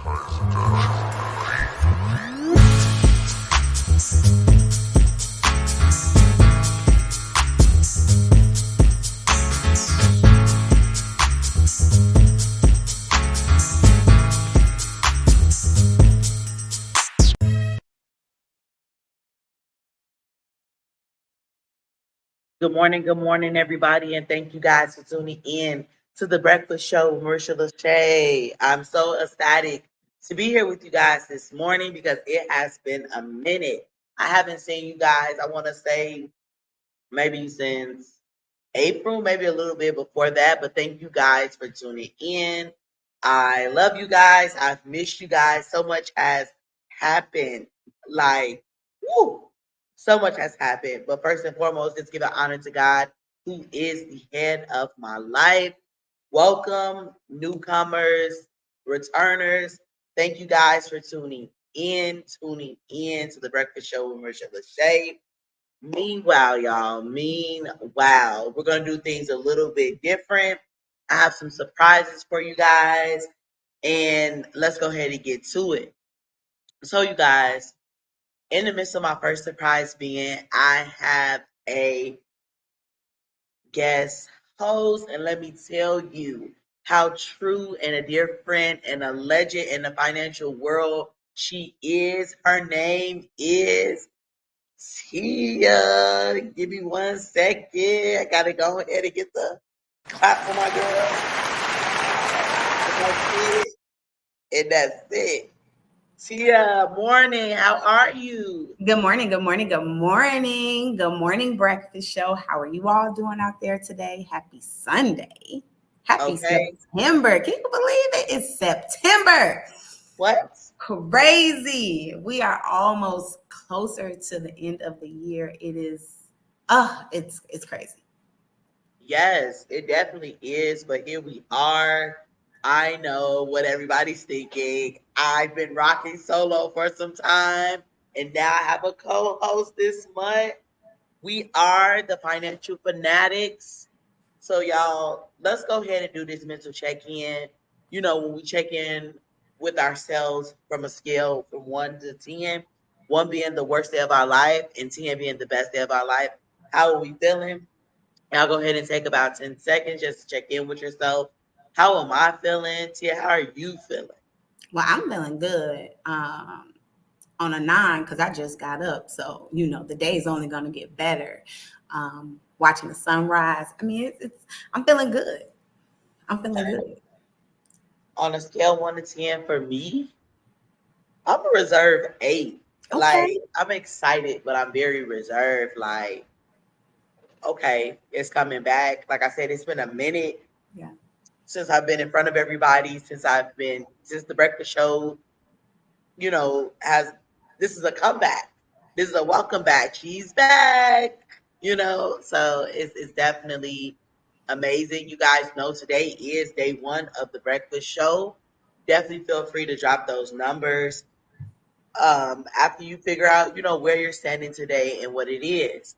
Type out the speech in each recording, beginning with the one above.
Good morning, everybody, and thank you guys for tuning in to the Breakfast Show with Marisha LaShay. I'm so ecstatic to be here with you guys this morning because it has been a minute. I haven't seen you guys, I want to say maybe since April, maybe a little bit before that, but thank you guys for tuning in. I love you guys. I've missed you guys. So much has happened. Like, woo, so much has happened. But first and foremost, let's give an honor to God, who is the head of my life. Welcome, newcomers, returners. Thank you guys for tuning in to the Breakfast Show with Marisha LaShay. Meanwhile, y'all, we're going to do things a little bit different. I have some surprises for you guys, and let's go ahead and get to it. So, you guys, in the midst of my first surprise being, I have a guest host, and let me tell you how true and a dear friend and a legend in the financial world she is. Her name is Tia. Give me 1 second. I gotta go ahead and get the clap for my girl. And that's it. And that's it. Tia, morning. How are you? Good morning, good morning, good morning. Good morning, Breakfast Show. How are you all doing out there today? Happy Sunday. Happy September. Can you believe it? It's September. What? Crazy. We are almost closer to the end of the year. It is, it's crazy. Yes, it definitely is. But here we are. I know what everybody's thinking. I've been rocking solo for some time, and now I have a co-host this month. We are the Financial Fanatics. So, y'all, let's go ahead and do this mental check-in. You know, when we check in with ourselves from a scale from 1 to 10, 1 being the worst day of our life and 10 being the best day of our life, how are we feeling? I'll go ahead and take about 10 seconds just to check in with yourself. How am I feeling? Tia, how are you feeling? Well, I'm feeling good. On a 9 because I just got up. So, the day is only going to get better. Watching the sunrise. I mean, I'm feeling good. I'm feeling good. On a scale 1 to 10 for me, I'm a reserve 8. Okay. Like, I'm excited, but I'm very reserved. Like, okay, it's coming back. Like I said, it's been a minute since I've been in front of everybody, since the breakfast show, has this is a comeback. This is a welcome back. She's back, so it's definitely amazing. You guys know today is day 1 of the breakfast show. Definitely feel free to drop those numbers after you figure out, where you're standing today and what it is.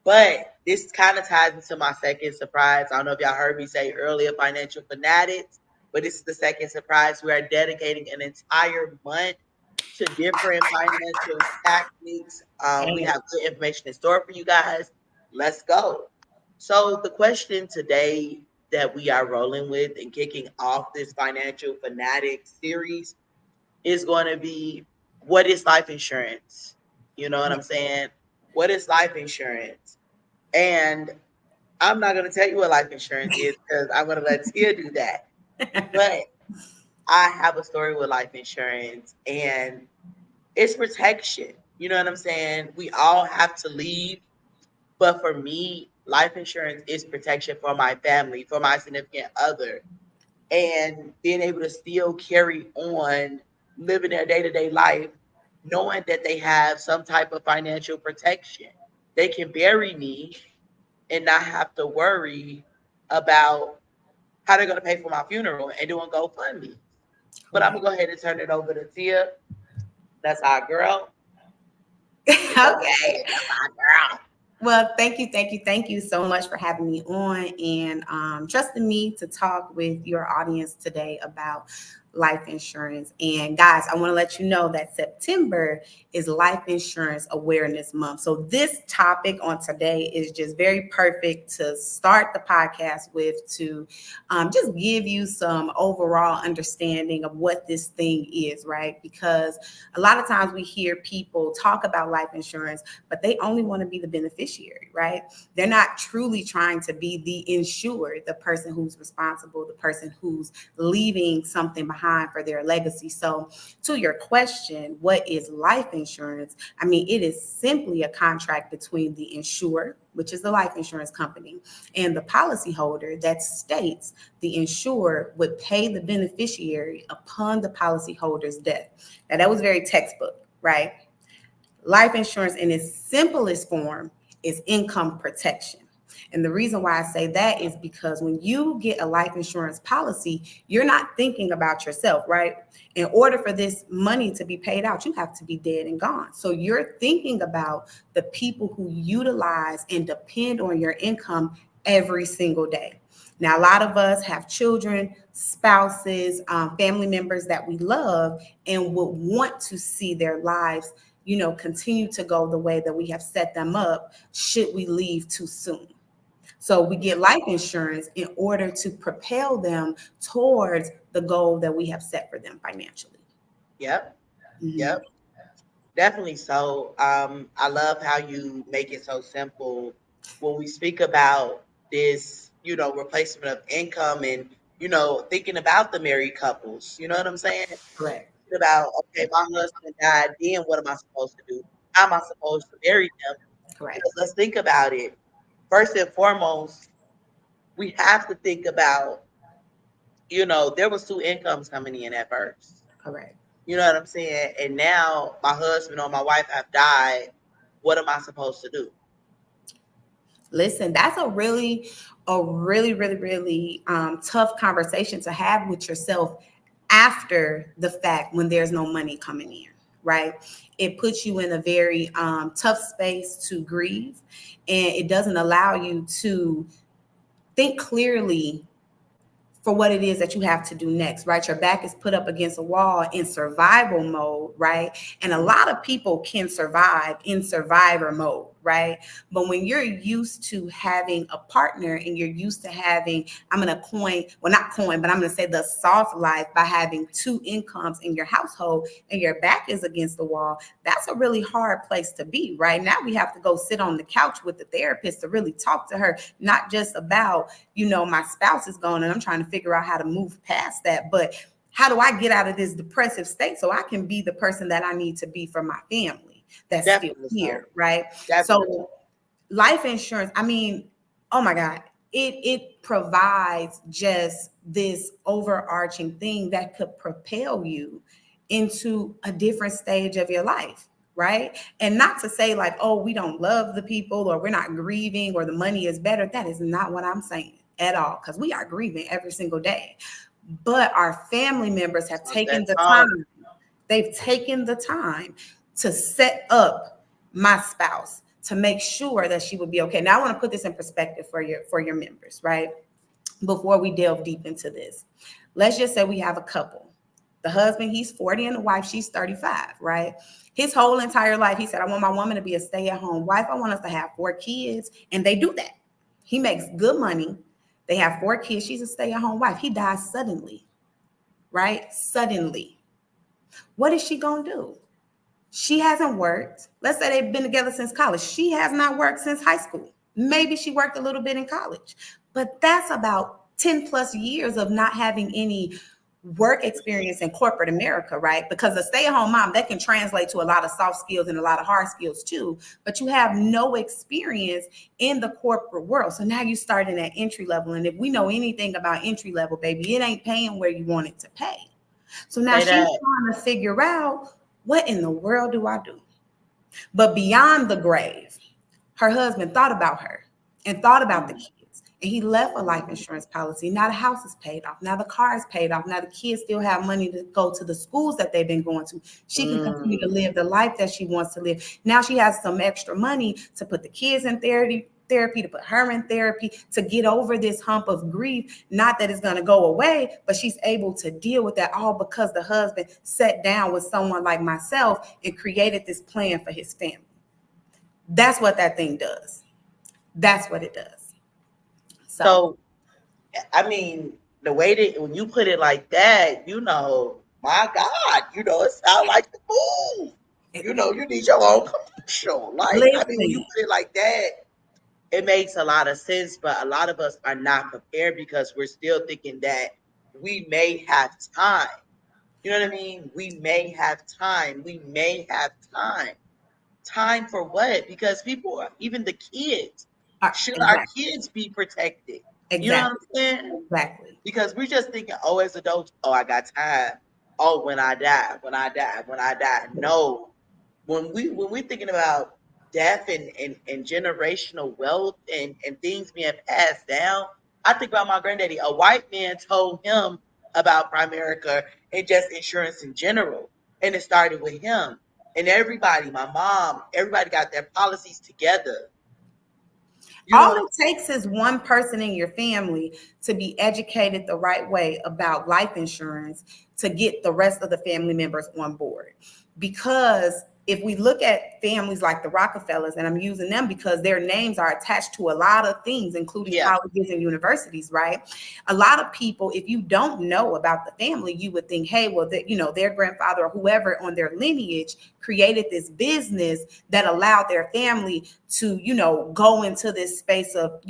But this kind of ties into my second surprise. I don't know if y'all heard me say earlier, Financial Fanatics, but this is the second surprise. We are dedicating an entire month to different financial tactics. We have good information in store for you guys. Let's go. So the question today that we are rolling with and kicking off this Financial Fanatics series is going to be, what is life insurance? You know what I'm saying? What is life insurance? And I'm not going to tell you what life insurance is because I'm going to let Tia do that. But I have a story with life insurance, and it's protection. You know what I'm saying? We all have to leave. But for me, life insurance is protection for my family, for my significant other, and being able to still carry on living their day-to-day life, knowing that they have some type of financial protection. They can bury me and not have to worry about how they're going to pay for my funeral and doing GoFundMe. But I'm going to go ahead and turn it over to Tia. That's our girl. Okay. That's our girl. Well, thank you so much for having me on and trusting me to talk with your audience today about life insurance. And guys, I want to let you know that September is Life Insurance Awareness Month. So this topic on today is just very perfect to start the podcast with, to just give you some overall understanding of what this thing is, right? Because a lot of times we hear people talk about life insurance, but they only want to be the beneficiary, right? They're not truly trying to be the insured, the person who's responsible, the person who's leaving something behind for their legacy. So to your question, what is life insurance? I mean, it is simply a contract between the insurer, which is the life insurance company, and the policyholder that states the insurer would pay the beneficiary upon the policyholder's death. Now, that was very textbook, right? Life insurance in its simplest form is income protection. And the reason why I say that is because when you get a life insurance policy, you're not thinking about yourself, right? In order for this money to be paid out, you have to be dead and gone. So you're thinking about the people who utilize and depend on your income every single day. Now, a lot of us have children, spouses, family members that we love and would want to see their lives, continue to go the way that we have set them up should we leave too soon. So we get life insurance in order to propel them towards the goal that we have set for them financially. Yep. Mm-hmm. Yep. Definitely so. I love how you make it so simple when we speak about this, replacement of income and, thinking about the married couples. You know what I'm saying? Correct. About, okay, my husband died, then what am I supposed to do? How am I supposed to bury him? Correct. Because let's think about it. First and foremost, we have to think about, there was 2 incomes coming in at first. Correct. You know what I'm saying? And now my husband or my wife have died. What am I supposed to do? Listen, that's a really tough conversation to have with yourself after the fact when there's no money coming in, right? It puts you in a very tough space to grieve, and it doesn't allow you to think clearly for what it is that you have to do next, right? Your back is put up against a wall in survival mode, right? And a lot of people can survive in survivor mode, right? But when you're used to having a partner and you're used to having, I'm going to say the soft life by having 2 incomes in your household and your back is against the wall, that's a really hard place to be, right? Now we have to go sit on the couch with the therapist to really talk to her, not just about, my spouse is gone and I'm trying to figure out how to move past that, but how do I get out of this depressive state so I can be the person that I need to be for my family that's definitely still here, right? Definitely. So life insurance, I mean, oh my God, it provides just this overarching thing that could propel you into a different stage of your life, right? And not to say like, oh, we don't love the people or we're not grieving or the money is better. That is not what I'm saying at all, because we are grieving every single day. But our family members have taken the time. They've taken the time to set up my spouse to make sure that she would be okay. Now I want to put this in perspective for your members, right? Before we delve deep into this, let's just say we have a couple. The husband, he's 40 and the wife, she's 35, right? His whole entire life, he said, I want my woman to be a stay-at-home wife. I want us to have 4 kids. And they do that. He makes good money. They have 4 kids. She's a stay-at-home wife. He dies suddenly, right? Suddenly. What is she going to do? She hasn't worked. Let's say they've been together since college. She has not worked since high school. Maybe she worked a little bit in college, but that's about 10 plus years of not having any work experience in corporate America, right? Because a stay-at-home mom, that can translate to a lot of soft skills and a lot of hard skills too, but you have no experience in the corporate world. So now you start in at entry level. And if we know anything about entry level, baby, it ain't paying where you want it to pay. So now she's trying to figure out, what in the world do I do? But beyond the grave, her husband thought about her and thought about the kids. And he left a life insurance policy. Now the house is paid off. Now the car is paid off. Now the kids still have money to go to the schools that they've been going to. She can continue to live the life that she wants to live. Now she has some extra money to put the kids in therapy therapy, to put her in therapy, to get over this hump of grief. Not that it's going to go away, but she's able to deal with that, all because the husband sat down with someone like myself and created this plan for his family. That's what that thing does. That's what it does. So I mean, the way that when you put it like that, my God, it sounds like the move. You need your own commercial. Like, I mean, when you put it like that, it makes a lot of sense. But a lot of us are not prepared because we're still thinking that we may have time. You know what I mean? We may have time. We may have time. Time for what? Because people, even the kids, should our kids be protected? You know what I'm saying? Exactly. Because we're just thinking, oh, as adults, oh, I got time. Oh, when I die. No. When we're thinking about death and generational wealth and things being passed down, I think about my granddaddy. A white man told him about Primerica and just insurance in general. And it started with him. And everybody, my mom, everybody got their policies together. All it takes is one person in your family to be educated the right way about life insurance to get the rest of the family members on board. Because if we look at families like the Rockefellers, and I'm using them because their names are attached to a lot of things, including colleges and universities, right? A lot of people, if you don't know about the family, you would think, hey, well, their grandfather or whoever on their lineage created this business that allowed their family to, go into this space of,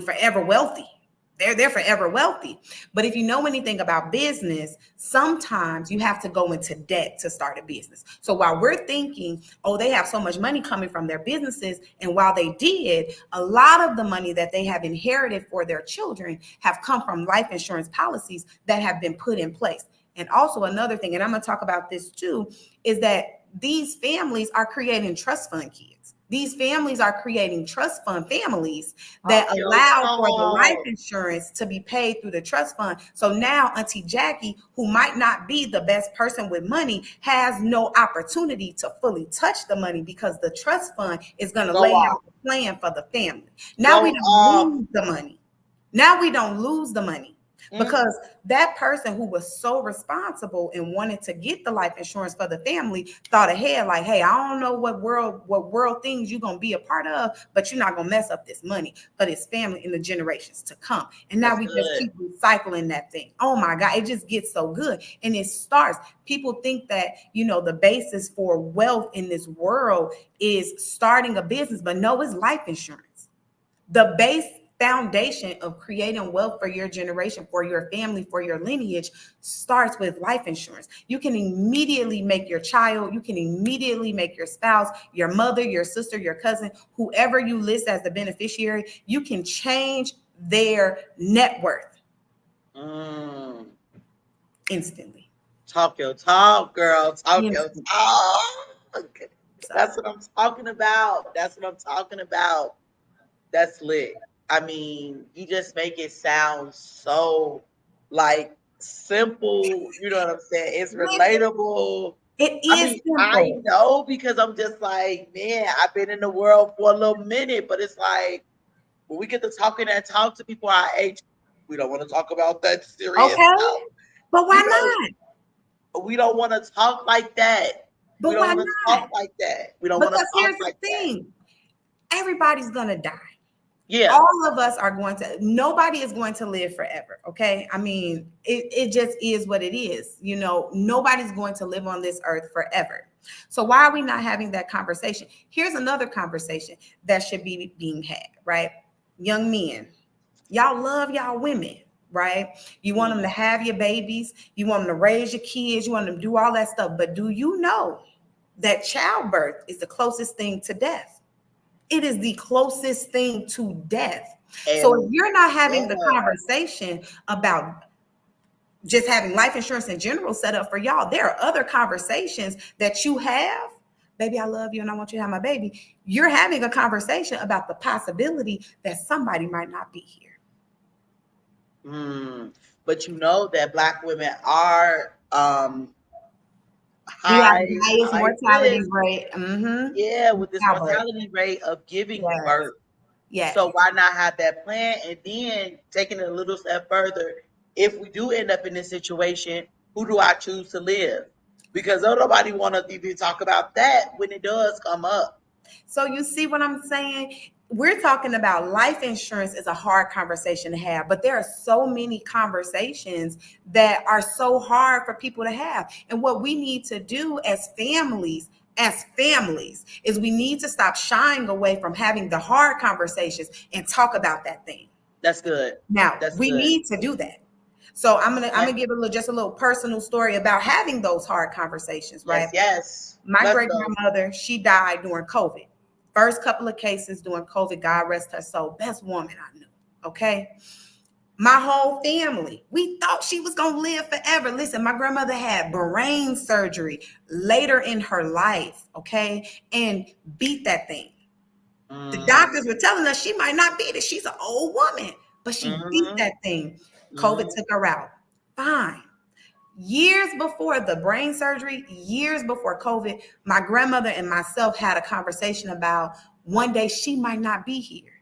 forever wealthy. They're forever wealthy. But if you know anything about business, sometimes you have to go into debt to start a business. So while we're thinking, oh, they have so much money coming from their businesses, and while they did, a lot of the money that they have inherited for their children have come from life insurance policies that have been put in place. And also another thing, and I'm going to talk about this too, is that these families are creating trust fund kids. These families are creating trust fund families that allow for the life insurance to be paid through the trust fund. So now Auntie Jackie, who might not be the best person with money, has no opportunity to fully touch the money because the trust fund is going to lay out the plan for the family. Now we don't lose the money. Because that person who was so responsible and wanted to get the life insurance for the family thought ahead, like, hey, I don't know what world things you're going to be a part of, but you're not going to mess up this money for this family in the generations to come. And now we just keep recycling that thing. Oh my God, it just gets so good. And it starts, people think that, the basis for wealth in this world is starting a business, but no, it's life insurance. The base foundation of creating wealth for your generation, for your family, for your lineage starts with life insurance. You can immediately make your child, you can immediately make your spouse, your mother, your sister, your cousin, whoever you list as the beneficiary, you can change their net worth instantly. Talk your talk, girl. Talk your talk. That's what I'm talking about. That's lit. I mean, you just make it sound so like simple. You know what I'm saying? It's relatable. It is simple. I know because I'm just like, man, I've been in the world for a little minute, but it's like when we get to talking and talk to people our age, we don't want to talk about that serious stuff. But why not? We don't want to talk like that. But why not? Talk like that. We don't want to talk here's like the thing. That. Everybody's gonna die. Yeah. All of us are going to, nobody is going to live forever. Okay. I mean, it just is what it is. Nobody's going to live on this earth forever. So why are we not having that conversation? Here's another conversation that should be being had, right? Young men, y'all love y'all women, right? You want them to have your babies. You want them to raise your kids. You want them to do all that stuff. But do you know that childbirth is the closest thing to death? It is the closest thing to death. So if you're not having the conversation about just having life insurance in general set up for y'all, there are other conversations that you have. Baby, I love you and I want you to have my baby. You're having a conversation about the possibility that somebody might not be here. But you know that Black women are We have high the highest high mortality risk. rate. Yeah, In with this childbirth. mortality rate of giving Yes. birth. Yes. So why not have that plan? And then taking it a little step further, if we do end up in this situation, who do I choose to live? Because don't nobody want to even talk about that when it does come up. So you see what I'm saying? We're talking about life insurance is a hard conversation to have, but there are so many conversations that are so hard for people to have. And what we need to do as families, is we need to stop shying away from having the hard conversations and talk about that thing. That's good. Now, That's we good. need to do that. So I'm Okay. gonna give just a little personal story about having those hard conversations, Yes, right? yes. My Let's great go. grandmother, she died during COVID. First couple of cases during COVID, God rest her soul. Best woman I knew. Okay. My whole family, we thought she was going to live forever. Listen, my grandmother had brain surgery later in her life. Okay. And beat that thing. The Mm, doctors were telling us she might not beat it. She's an old woman, but she beat mm-hmm, that thing. COVID mm-hmm, took her out. Fine. Years before the brain surgery, years before COVID, my grandmother and myself had a conversation about one day she might not be here.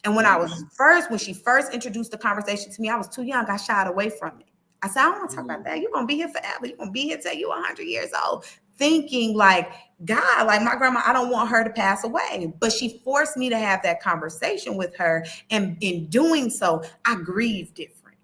And mm-hmm, when she first introduced the conversation to me, I was too young. I shied away from it. I said, I don't want to talk about that. You're going to be here forever. You're going to be here till you're 100 years old. Thinking like, God, like my grandma, I don't want her to pass away. But she forced me to have that conversation with her. And in doing so, I grieved different,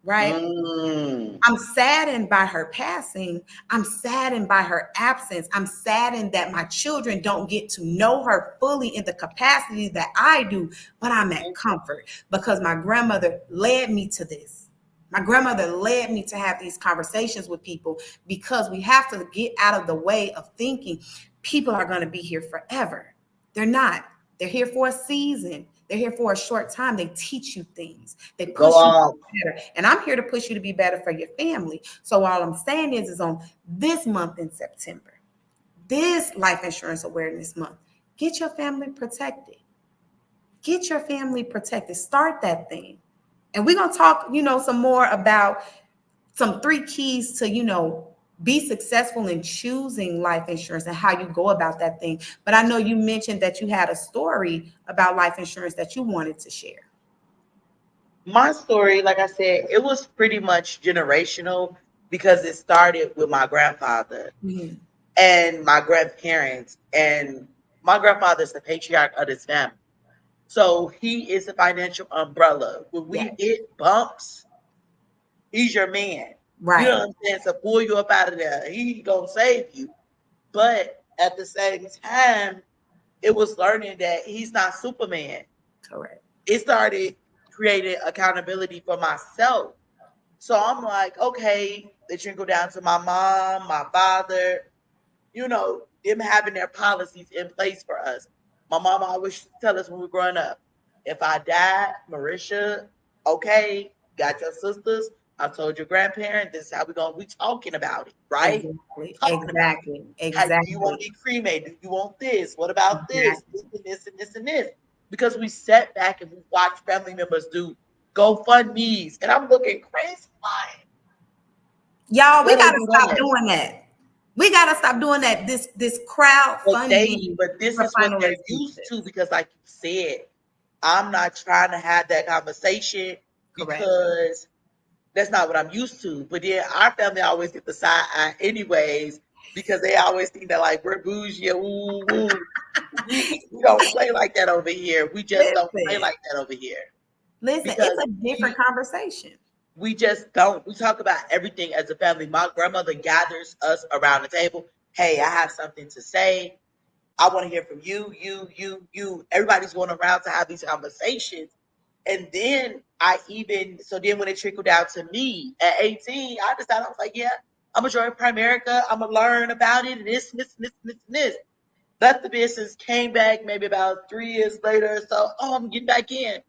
right? mm. I'm saddened by her passing. I'm saddened by her absence. I'm saddened that my children don't get to know her fully in the capacity that I do, but I'm at comfort because my grandmother led me to this. My grandmother led me to have these conversations with people because we have to get out of the way of thinking people are going to be here forever. They're not. They're here for a season. They're here for a short time. They teach you things. They Go push you to on. be better. And I'm here to push you to be better for your family. So all I'm saying is on this month in September, this life insurance awareness month, get your family protected. Get your family protected. Start that thing. And we're gonna talk, some more about some 3 keys to, be successful in choosing life insurance and how you go about that thing. But I know you mentioned that you had a story about life insurance that you wanted to share. My story, like I said, it was pretty much generational because it started with my grandfather Mhm. and my grandparents. And my grandfather's the patriarch of this family. So he is a financial umbrella. When Yeah. we hit bumps, he's your man. You know Right. what I'm saying? To pull you up out of there. He gonna save you. But at the same time, it was learning that he's not Superman. Correct. It started creating accountability for myself. So I'm like, okay, they trickle down to my mom, my father, them having their policies in place for us. My mom always tell us when we were growing up, if I die, Marisha, okay, got your sisters. I told your grandparents, this is how we gonna be talking about it, right? Exactly. Talking about it. Exactly. How do you want to Exactly. be cremated? Do you want this? What about this? Exactly. This and this and this and this. Because we sat back and we watched family members do GoFundMe's, and I'm looking crazy. Like, Y'all, we what are gotta we stop doing? doing that. We gotta stop doing that. This crowdfunding But this for is what final they're used to expenses. because, like you said, I'm not trying to have that conversation Correct. because that's not what I'm used to. But then our family always get the side eye anyways because they always think that like we're bougie and woo woo. We don't play like that over here. We just don't play Listen, like that over here listen, it's because a different we conversation. we just don't. We talk about everything as a family. My grandmother gathers us around the table. Hey, I have something to say. I want to hear from you. Everybody's going around to have these conversations. And then so then when it trickled down to me at 18, I decided, I was like, yeah, I'm going to join Primerica. I'm going to learn about it and this. Left the business, came back maybe about 3 years later. So, I'm getting back in.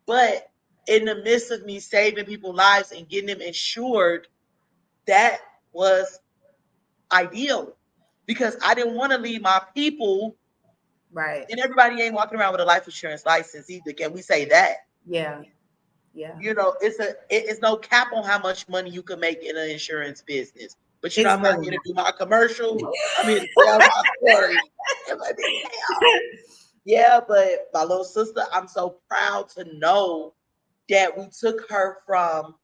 But in the midst of me saving people's lives and getting them insured, that was ideal because I didn't want to leave my people. Right. And everybody ain't walking around with a life insurance license either. Can we say that? Yeah. Yeah. It's no cap on how much money you can make in an insurance business. But I'm not here to do my commercial. I'm here to tell my story. Yeah, but my little sister, I'm so proud to know that we took her from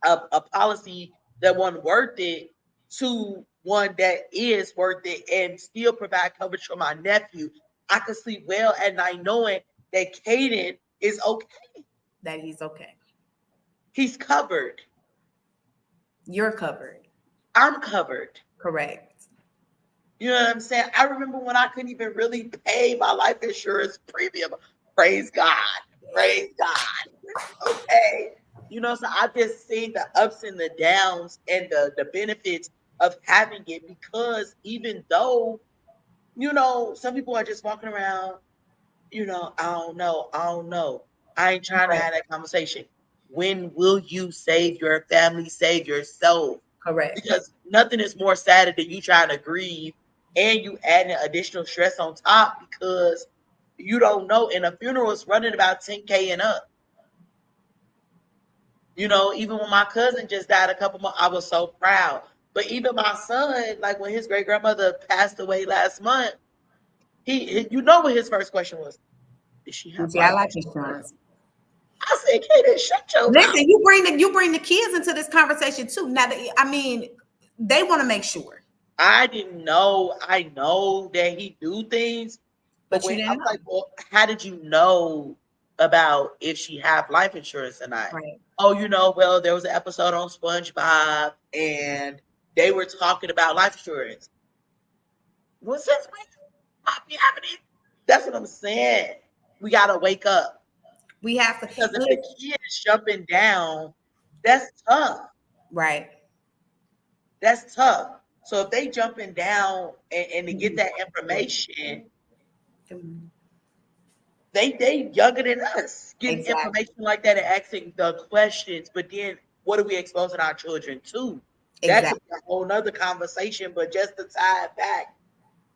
a policy that wasn't worth it to one that is worth it and still provide coverage for my nephew. I could sleep well at night knowing that Caden is okay. That he's okay. He's covered. You're covered. I'm covered. Correct. You know what I'm saying? I remember when I couldn't even really pay my life insurance premium. Praise God. Praise God. Okay. So I've just seen the ups and the downs and the benefits of having it, because even though, some people are just walking around, I don't know. I don't know. I ain't trying to have that conversation. When will you save your family, save yourself? Correct. Because nothing is more sad than you trying to grieve and you adding additional stress on top because you don't know. And a funeral is running about 10K and up. Even when my cousin just died a couple months, I was so proud. But even my son, like when his great grandmother passed away last month, what his first question was? Did she have life insurance? I said, Kaden, shut your mouth. Listen, you bring the kids into this conversation too. Now, they want to make sure. I didn't know. I know that he do things, but when I'm like, well, how did you know about if she have life insurance or not? Right. Oh, well, there was an episode on SpongeBob and they were talking about life insurance. Well, since when I be having it? That's what I'm saying. We gotta wake up. We have to, because if the kid is jumping down, that's tough. Right. That's tough. So if they jumping down and to get that information, they younger than us getting information like that and asking the questions. But then what are we exposing our children to? That could be a whole nother conversation. But just to tie it back,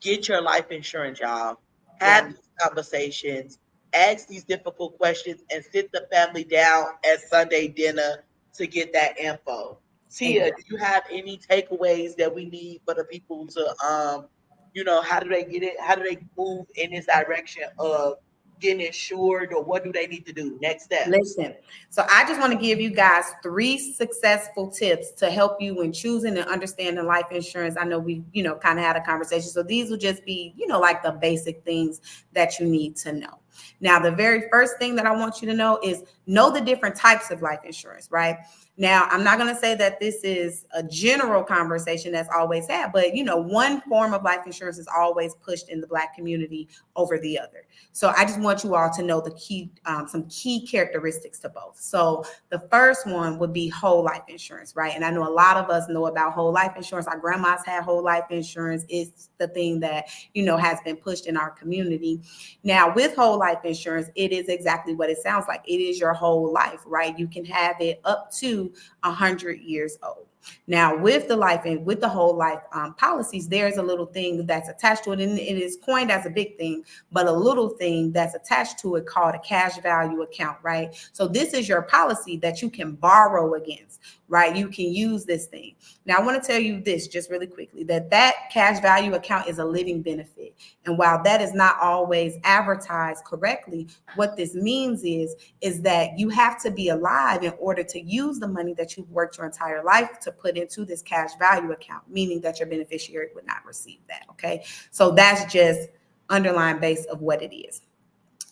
get your life insurance, y'all. Have these conversations, ask these difficult questions, and sit the family down at Sunday dinner to get that info. Tia, do you have any takeaways that we need for the people to, how do they get it? How do they move in this direction of getting insured, or what do they need to do? Next step. Listen, so I just want to give you guys 3 successful tips to help you when choosing and understanding life insurance. I know we, kind of had a conversation. So these will just be, like the basic things that you need to know. Now, the very first thing that I want you to know is know the different types of life insurance, right? Now, I'm not going to say that this is a general conversation that's always had, but one form of life insurance is always pushed in the Black community over the other. So I just want you all to know the key, some key characteristics to both. So the first one would be whole life insurance, right? And I know a lot of us know about whole life insurance. Our grandmas had whole life insurance. It's the thing that, has been pushed in our community. Now, with whole life insurance, it is exactly what it sounds like. It is your whole life, right? You can have it up to 100 years old. Now, with the life and with the whole life policies, there's a little thing that's attached to it, and it is coined as a big thing, but a little thing that's attached to it called a cash value account, right? So this is your policy that you can borrow against, right? You can use this thing. Now, I want to tell you this just really quickly, that cash value account is a living benefit. And while that is not always advertised correctly, what this means is that you have to be alive in order to use the money that you've worked your entire life to put into this cash value account, meaning that your beneficiary would not receive that, okay? So that's just underlying base of what it is.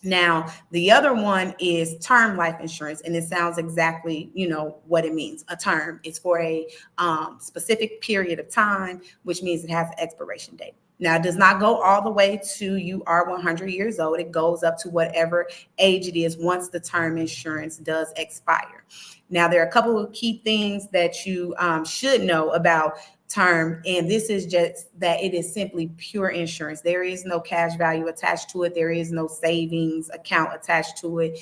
Now, the other one is term life insurance, and it sounds exactly, what it means. A term is for a specific period of time, which means it has an expiration date. Now, it does not go all the way to you are 100 years old. It goes up to whatever age it is once the term insurance does expire. Now, there are a couple of key things that you should know about term, and this is just that it is simply pure insurance. There is no cash value attached to it. There is no savings account attached to it.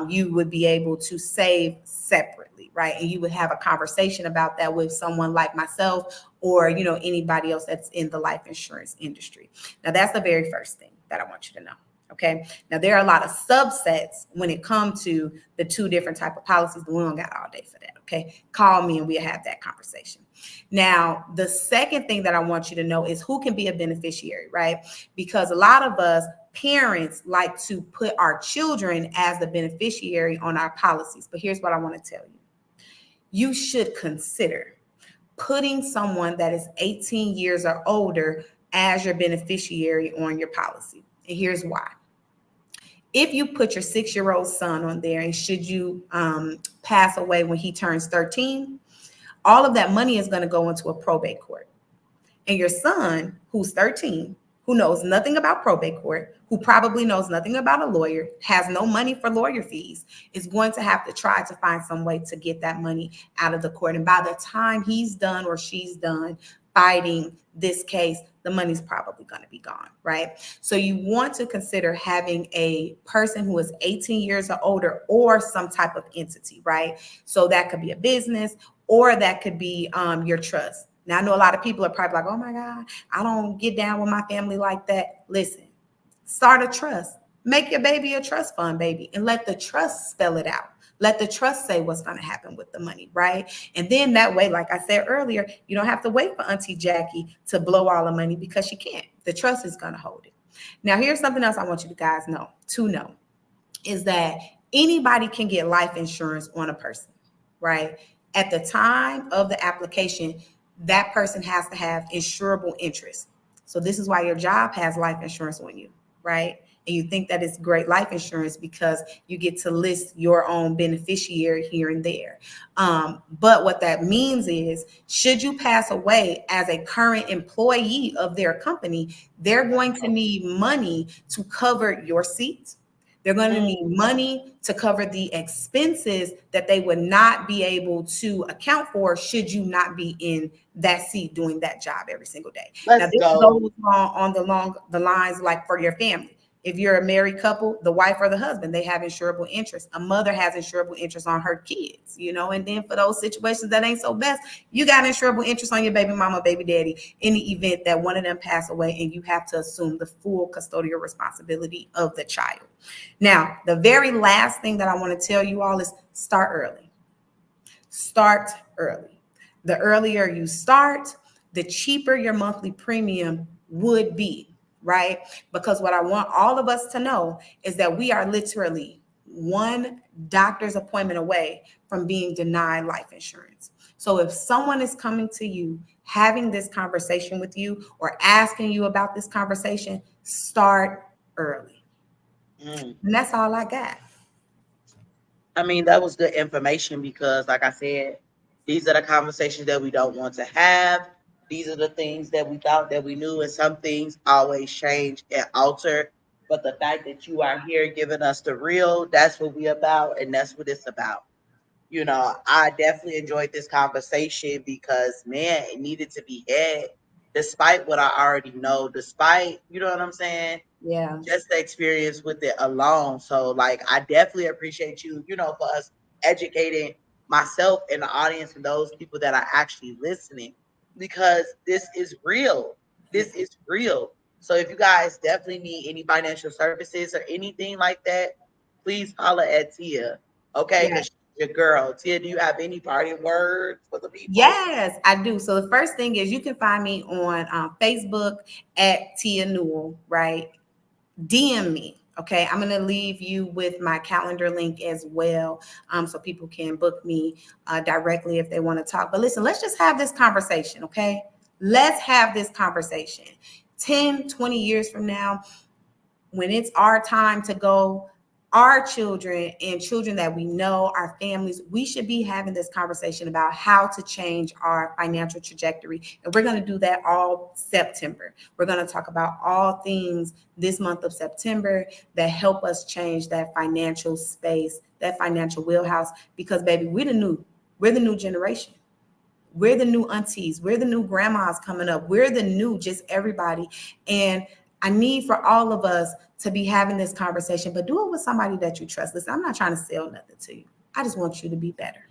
You would be able to save separately, right? And you would have a conversation about that with someone like myself or, anybody else that's in the life insurance industry. Now, that's the very first thing that I want you to know. Okay. Now there are a lot of subsets when it comes to the two different type of policies, but we don't got all day for that. Okay. Call me and we'll have that conversation. Now, the second thing that I want you to know is who can be a beneficiary, right? Because a lot of us parents like to put our children as the beneficiary on our policies. But here's what I want to tell you. You should consider putting someone that is 18 years or older as your beneficiary on your policy. And here's why. If you put your 6-year-old son on there, and should you pass away when he turns 13, all of that money is going to go into a probate court. And your son, who's 13, who knows nothing about probate court, who probably knows nothing about a lawyer, has no money for lawyer fees, is going to have to try to find some way to get that money out of the court. And by the time he's done or she's done fighting this case, the money's probably going to be gone, right? So you want to consider having a person who is 18 years or older or some type of entity, right? So that could be a business or that could be your trust. Now, I know a lot of people are probably like, oh my God, I don't get down with my family like that. Listen, start a trust. Make your baby a trust fund, baby, and let the trust spell it out. Let the trust say what's going to happen with the money, right? And then that way, like I said earlier, you don't have to wait for Auntie Jackie to blow all the money because she can't. The trust is going to hold it. Now, here's something else I want you guys to know, is that anybody can get life insurance on a person, right? At the time of the application, that person has to have insurable interest. So this is why your job has life insurance on you, right? And you think that it's great life insurance because you get to list your own beneficiary here and there. But what that means is, should you pass away as a current employee of their company, they're going to need money to cover your seat. They're going to need money to cover the expenses that they would not be able to account for should you not be in that seat doing that job every single day. Now, this goes on the lines like for your family. If you're a married couple, the wife or the husband, they have insurable interest. A mother has insurable interest on her kids, and then for those situations that ain't so best, you got insurable interest on your baby mama, baby daddy, in the event that one of them pass away and you have to assume the full custodial responsibility of the child. Now, the very last thing that I want to tell you all is start early. Start early. The earlier you start, the cheaper your monthly premium would be. Right? Because what I want all of us to know is that we are literally one doctor's appointment away from being denied life insurance. So if someone is coming to you, having this conversation with you or asking you about this conversation, start early. And that's all I got. I mean, that was good information because, like I said, these are the conversations that we don't want to have. These are the things that we thought that we knew, and some things always change and alter. But the fact that you are here giving us the real, that's what we about, and that's what it's about. I definitely enjoyed this conversation because, man, it needed to be had, despite what I already know, despite, you know what I'm saying? Yeah. Just the experience with it alone. So, like, I definitely appreciate you, for us educating myself and the audience and those people that are actually listening, because this is real. This is real. So if you guys definitely need any financial services or anything like that, please holler at Tia. Okay, because she's your girl. Tia, do you have any parting words for the people? Yes, I do. So the first thing is you can find me on Facebook at Tia Newell, right? DM me. Okay, I'm going to leave you with my calendar link as well, so people can book me directly if they want to talk. But listen, let's just have this conversation, okay? Let's have this conversation. 10, 20 years from now, when it's our time to go, our children and children that we know, our families, we should be having this conversation about how to change our financial trajectory. And we're going to do that all September. We're going to talk about all things this month of September that help us change that financial space, that financial wheelhouse, because baby, we're the new generation. We're the new aunties. We're the new grandmas coming up. We're the new just everybody. And I need for all of us to be having this conversation, but do it with somebody that you trust. Listen, I'm not trying to sell nothing to you. I just want you to be better.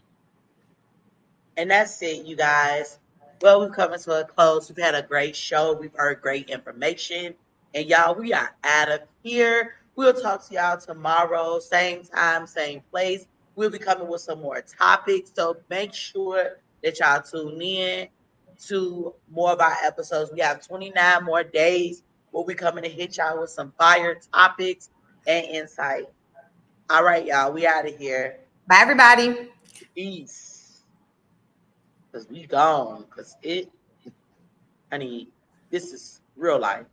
And that's it, you guys. Well, we've come to a close. We've had a great show. We've heard great information. And y'all, we are out of here. We'll talk to y'all tomorrow, same time, same place. We'll be coming with some more topics. So make sure that y'all tune in to more of our episodes. We have 29 more days. We'll be coming to hit y'all with some fire topics and insight. All right, y'all. We out of here. Bye, everybody. Peace. Because we gone. Because honey, this is real life.